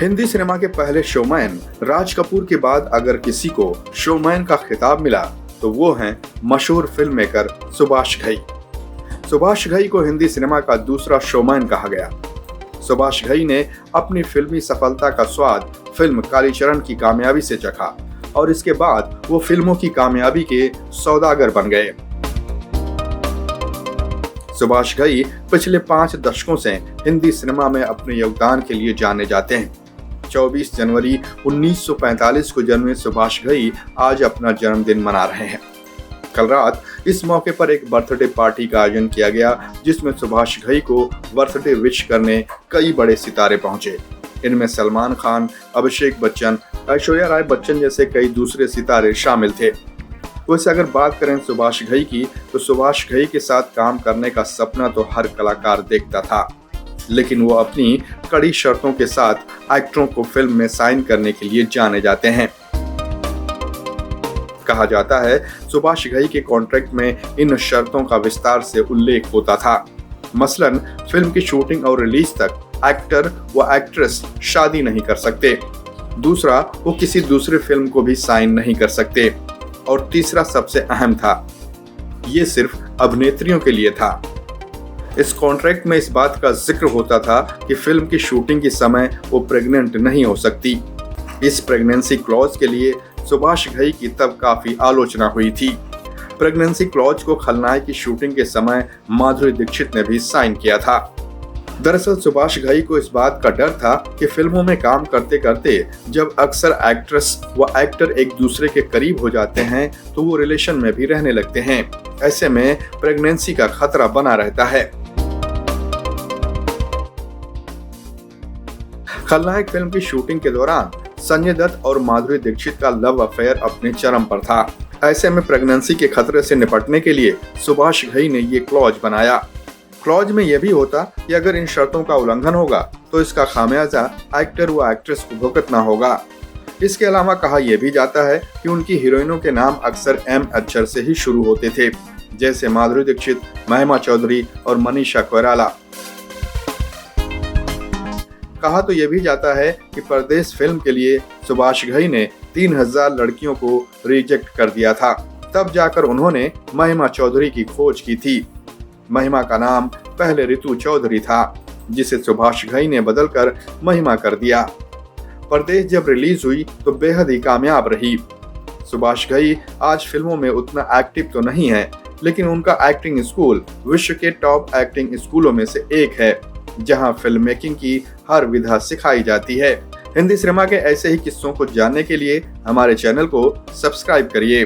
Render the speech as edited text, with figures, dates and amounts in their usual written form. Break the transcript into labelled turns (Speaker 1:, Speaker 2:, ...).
Speaker 1: Hindi cinema के पहले showman Raj Kapoor के बाद अगर किसी को शोमैन का खिताब मिला तो वो हैं मशहूर फिल्म मेकर सुभाष घई। सुभाष घई को हिंदी सिनेमा का दूसरा शोमैन कहा गया। सुभाष घई ने अपनी फिल्मी सफलता का स्वाद फिल्म कालीचरण की कामयाबी से चखा और इसके बाद वो फिल्मों की कामयाबी के सौदागर बन गए। सुभाष घई पिछले 5 दशकों से हिंदी सिनेमा में अपने योगदान के लिए जाने जाते हैं। 24 जनवरी 1945 को जन्मे सुभाष घई आज अपना जन्मदिन मना रहे हैं। कल रात इस मौके पर एक बर्थडे पार्टी का आयोजन किया गया, जिसमें सुभाष घई को बर्थडे विश करने कई बड़े सितारे पहुंचे। इनमें सलमान खान, अभिषेक बच्चन, ऐश्वर्या राय बच्चन जैसे कई दूसरे सितारे शामिल थे। वैसे अगर बात करें सुभाष घई की, तो सुभाष घई के साथ काम करने का सपना तो हर कलाकार देखता था, लेकिन वो अपनी कड़ी शर्तों के साथ एक्टरों को फिल्म में साइन करने के लिए जाने जाते हैं। कहा जाता है सुभाष घई के कॉन्ट्रैक्ट में इन शर्तों का विस्तार से उल्लेख होता था। मसलन फिल्म की शूटिंग और रिलीज तक एक्टर व एक्ट्रेस शादी नहीं कर सकते। दूसरा, वो किसी दूसरे फिल्म को भी साइन नहीं कर सकते। और तीसरा सबसे अहम था, ये सिर्फ अभिनेत्रियों के लिए था। इस कॉन्ट्रैक्ट में इस बात का जिक्र होता था कि फिल्म की शूटिंग के समय वो प्रेग्नेंट नहीं हो सकती। इस प्रेगनेंसी क्लॉज के लिए सुभाष घई की तब काफी आलोचना हुई थी। प्रेगनेंसी क्लॉज को खलनायक की शूटिंग के समय माधुरी दीक्षित ने भी साइन किया था। दरअसल सुभाष घई को इस बात का डर था कि फिल्मों में काम करते करते जब अक्सर एक्ट्रेस व एक्टर एक दूसरे के करीब हो जाते हैं तो वो रिलेशन में भी रहने लगते हैं। ऐसे में प्रेगनेंसी का खतरा बना रहता है। खलनायक फिल्म की शूटिंग के दौरान संजय दत्त और माधुरी दीक्षित का लव अफेयर अपने चरम पर था। ऐसे में प्रेगनेंसी के खतरे से निपटने के लिए सुभाष घई ने ये क्लॉज बनाया। क्लॉज में यह भी होता कि अगर इन शर्तों का उल्लंघन होगा तो इसका खामियाजा एक्टर व एक्ट्रेस को भुगतना होगा। इसके अलावा कहा यह भी जाता है कि उनकी हीरोइनों के नाम अक्सर एम अक्षर से ही शुरू होते थे, जैसे माधुरी दीक्षित, महिमा चौधरी और मनीषा कोइराला। कहा तो यह भी जाता है कि परदेश फिल्म के लिए सुभाष घई ने 3000 लड़कियों को रिजेक्ट कर दिया था। तब जाकर उन्होंने महिमा चौधरी की खोज की थी। महिमा का नाम पहले ऋतु चौधरी था, जिसे सुभाष घई ने बदलकर महिमा कर दिया। परदेश जब रिलीज हुई तो बेहद ही कामयाब रही। सुभाष घई आज फिल्मों में उतना एक्टिव तो नहीं है, लेकिन उनका एक्टिंग स्कूल विश्व के टॉप एक्टिंग स्कूलों में से एक है, जहां फिल्म मेकिंग की हर विधा सिखाई जाती है। हिंदी सिनेमा के ऐसे ही किस्सों को जानने के लिए हमारे चैनल को सब्सक्राइब करिए।